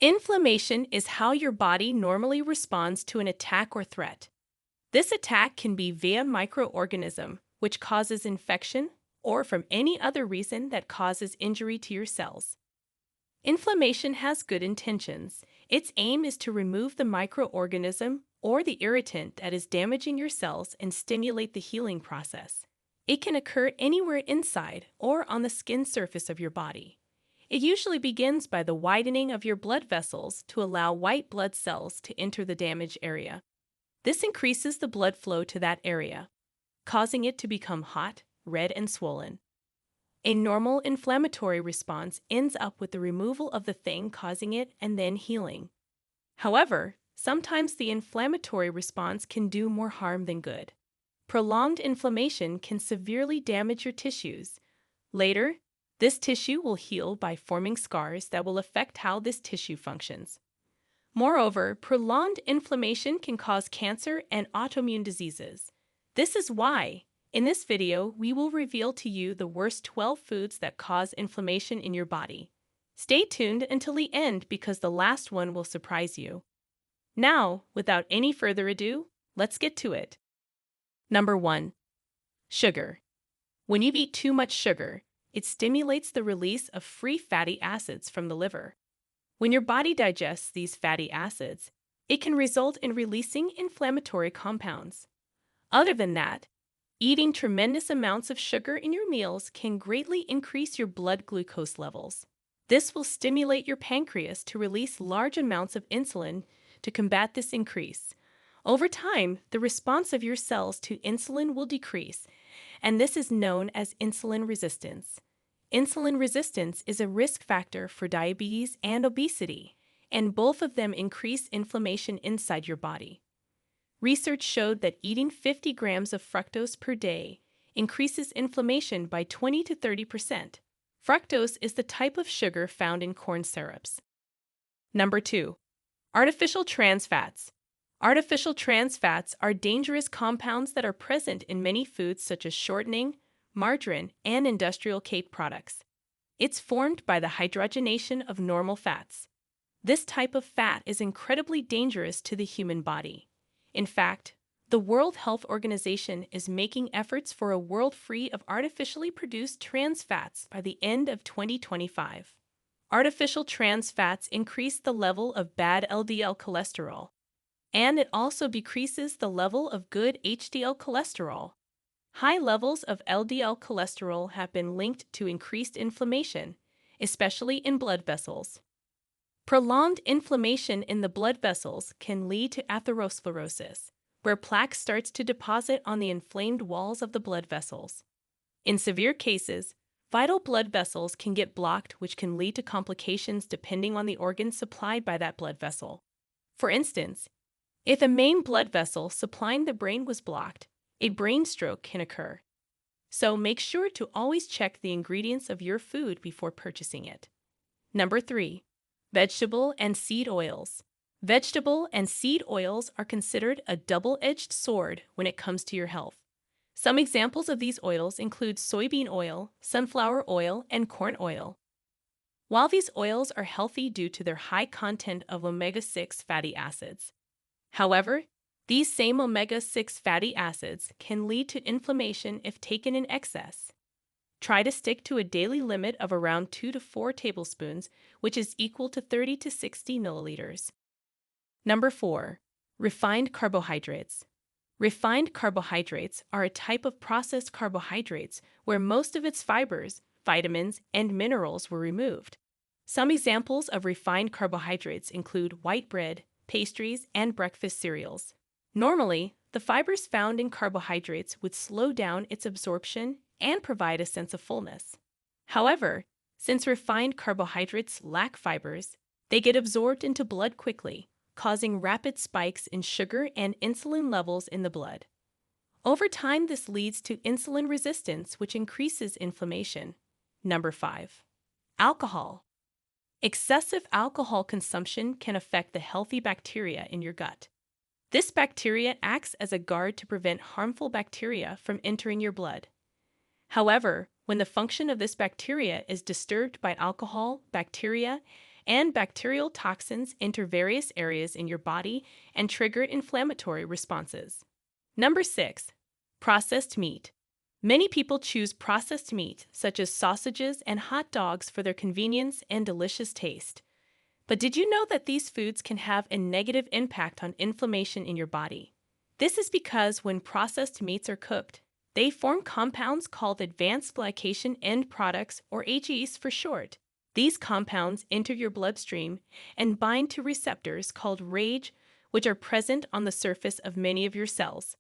Inflammation is how your body normally responds to an attack or threat. This attack can be via microorganism, which causes infection, or from any other reason that causes injury to your cells. Inflammation has good intentions. Its aim is to remove the microorganism or the irritant that is damaging your cells and stimulate the healing process. It can occur anywhere inside or on the skin surface of your body. It usually begins by the widening of your blood vessels to allow white blood cells to enter the damaged area. This increases the blood flow to that area, causing it to become hot, red, and swollen. A normal inflammatory response ends up with the removal of the thing causing it and then healing. However, sometimes the inflammatory response can do more harm than good. Prolonged inflammation can severely damage your tissues. Later, this tissue will heal by forming scars that will affect how this tissue functions. Moreover, prolonged inflammation can cause cancer and autoimmune diseases. This is why, in this video, we will reveal to you the worst 12 foods that cause inflammation in your body. Stay tuned until the end because the last one will surprise you. Now, without any further ado, let's get to it. Number 1. Sugar. When you eat too much sugar, it stimulates the release of free fatty acids from the liver. When your body digests these fatty acids, it can result in releasing inflammatory compounds. Other than that, eating tremendous amounts of sugar in your meals can greatly increase your blood glucose levels. This will stimulate your pancreas to release large amounts of insulin to combat this increase. Over time, the response of your cells to insulin will decrease, and this is known as insulin resistance. Insulin resistance is a risk factor for diabetes and obesity, and both of them increase inflammation inside your body. Research showed that eating 50 grams of fructose per day increases inflammation by 20 to 30%. Fructose is the type of sugar found in corn syrups. Number 2. Artificial trans fats. Artificial trans fats are dangerous compounds that are present in many foods such as shortening, margarine, and industrial cake products. It's formed by the hydrogenation of normal fats. This type of fat is incredibly dangerous to the human body. In fact, the World Health Organization is making efforts for a world free of artificially produced trans fats by the end of 2025. Artificial trans fats increase the level of bad LDL cholesterol, and it also decreases the level of good HDL cholesterol. High levels of LDL cholesterol have been linked to increased inflammation, especially in blood vessels. Prolonged inflammation in the blood vessels can lead to atherosclerosis, where plaque starts to deposit on the inflamed walls of the blood vessels. In severe cases, vital blood vessels can get blocked, which can lead to complications depending on the organ supplied by that blood vessel. For instance, if a main blood vessel supplying the brain was blocked, a brain stroke can occur. So make sure to always check the ingredients of your food before purchasing it. Number 3. Vegetable and seed oils. Vegetable and seed oils are considered a double-edged sword when it comes to your health. Some examples of these oils include soybean oil, sunflower oil, and corn oil. While these oils are healthy due to their high content of omega-6 fatty acids, however, these same omega-6 fatty acids can lead to inflammation if taken in excess. Try to stick to a daily limit of around 2 to 4 tablespoons, which is equal to 30 to 60 milliliters. Number 4. Refined carbohydrates. Refined carbohydrates are a type of processed carbohydrates where most of its fibers, vitamins, and minerals were removed. Some examples of refined carbohydrates include white bread, pastries, and breakfast cereals. Normally, the fibers found in carbohydrates would slow down its absorption and provide a sense of fullness. However, since refined carbohydrates lack fibers, they get absorbed into blood quickly, causing rapid spikes in sugar and insulin levels in the blood. Over time, this leads to insulin resistance, which increases inflammation. Number 5. Alcohol. Excessive alcohol consumption can affect the healthy bacteria in your gut. This bacteria acts as a guard to prevent harmful bacteria from entering your blood. However, when the function of this bacteria is disturbed by alcohol, bacteria, and bacterial toxins enter various areas in your body and trigger inflammatory responses. Number 6. Processed meat. Many people choose processed meat, such as sausages and hot dogs, for their convenience and delicious taste. But did you know that these foods can have a negative impact on inflammation in your body? This is because when processed meats are cooked, they form compounds called advanced glycation end products, or AGEs for short. These compounds enter your bloodstream and bind to receptors called RAGE, which are present on the surface of many of your cells.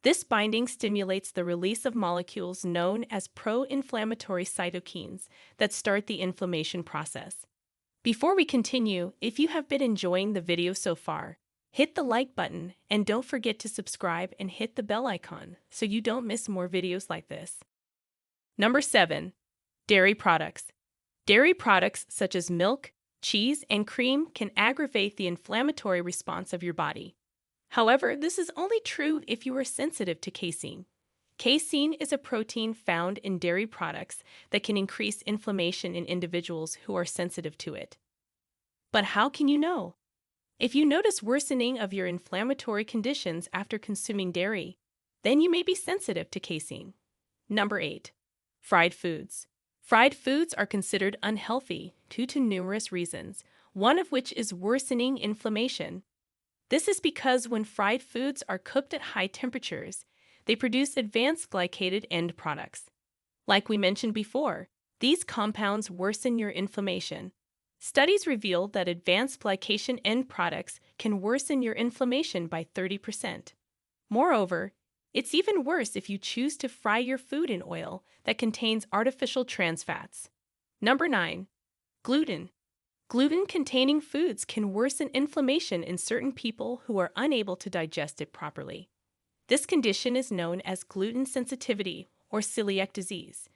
This binding stimulates the release of molecules known as pro-inflammatory cytokines that start the inflammation process. Before we continue, if you have been enjoying the video so far, hit the like button and don't forget to subscribe and hit the bell icon so you don't miss more videos like this. Number 7. Dairy products. Dairy products such as milk, cheese, and cream can aggravate the inflammatory response of your body. However, this is only true if you are sensitive to casein. Casein is a protein found in dairy products that can increase inflammation in individuals who are sensitive to it. But how can you know? If you notice worsening of your inflammatory conditions after consuming dairy, then you may be sensitive to casein. Number 8. Fried foods. Fried foods are considered unhealthy due to numerous reasons, one of which is worsening inflammation. This is because when fried foods are cooked at high temperatures, they produce advanced glycated end products. Like we mentioned before, these compounds worsen your inflammation. Studies reveal that advanced glycation end products can worsen your inflammation by 30%. Moreover, it's even worse if you choose to fry your food in oil that contains artificial trans fats. Number 9. Gluten. Gluten-containing foods can worsen inflammation in certain people who are unable to digest it properly. This condition is known as gluten sensitivity or celiac disease.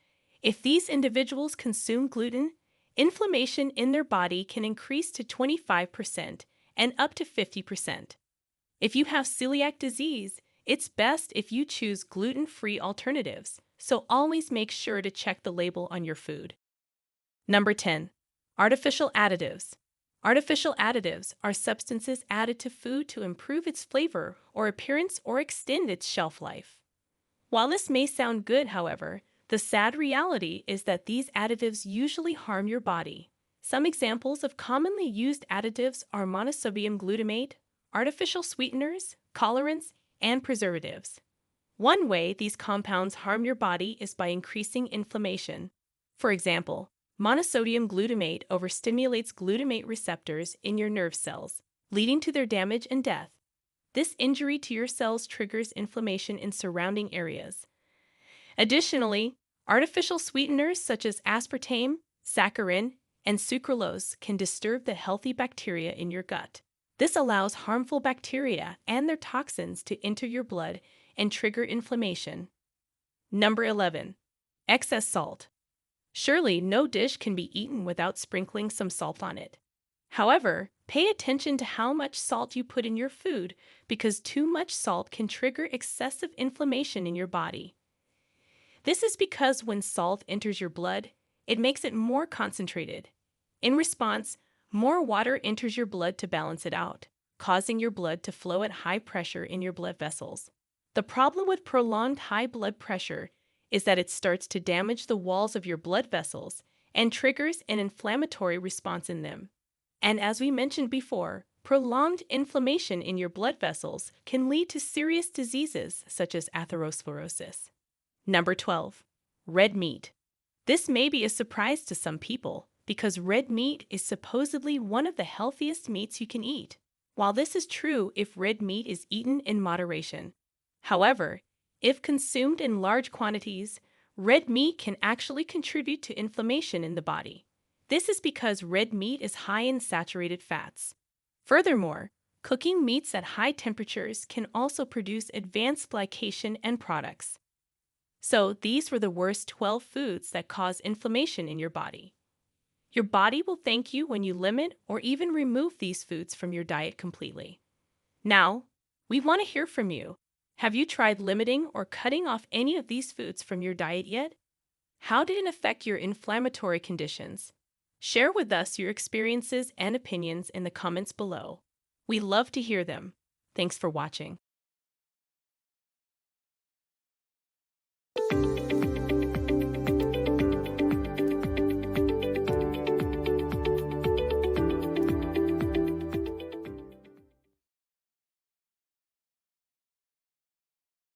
If these individuals consume gluten, inflammation in their body can increase to 25% and up to 50%. If you have celiac disease, it's best if you choose gluten-free alternatives, so always make sure to check the label on your food. Number 10. Artificial additives. Artificial additives are substances added to food to improve its flavor or appearance or extend its shelf life. While this may sound good, however, the sad reality is that these additives usually harm your body. Some examples of commonly used additives are monosodium glutamate, artificial sweeteners, colorants, and preservatives. One way these compounds harm your body is by increasing inflammation. For example, monosodium glutamate overstimulates glutamate receptors in your nerve cells, leading to their damage and death. This injury to your cells triggers inflammation in surrounding areas. Additionally, artificial sweeteners such as aspartame, saccharin, and sucralose can disturb the healthy bacteria in your gut. This allows harmful bacteria and their toxins to enter your blood and trigger inflammation. Number 11. Excess salt. Surely no dish can be eaten without sprinkling some salt on it. However, pay attention to how much salt you put in your food because too much salt can trigger excessive inflammation in your body. This is because when salt enters your blood, it makes it more concentrated. In response, more water enters your blood to balance it out, causing your blood to flow at high pressure in your blood vessels. The problem with prolonged high blood pressure is that it starts to damage the walls of your blood vessels and triggers an inflammatory response in them. And as we mentioned before, prolonged inflammation in your blood vessels can lead to serious diseases such as atherosclerosis. Number 12. Red meat. This may be a surprise to some people because red meat is supposedly one of the healthiest meats you can eat. While this is true if red meat is eaten in moderation. However, if consumed in large quantities, red meat can actually contribute to inflammation in the body. This is because red meat is high in saturated fats. Furthermore, cooking meats at high temperatures can also produce advanced glycation end products. So these were the worst 12 foods that cause inflammation in your body. Your body will thank you when you limit or even remove these foods from your diet completely. Now, we want to hear from you. Have you tried limiting or cutting off any of these foods from your diet yet? How did it affect your inflammatory conditions? Share with us your experiences and opinions in the comments below. We love to hear them. Thanks for watching.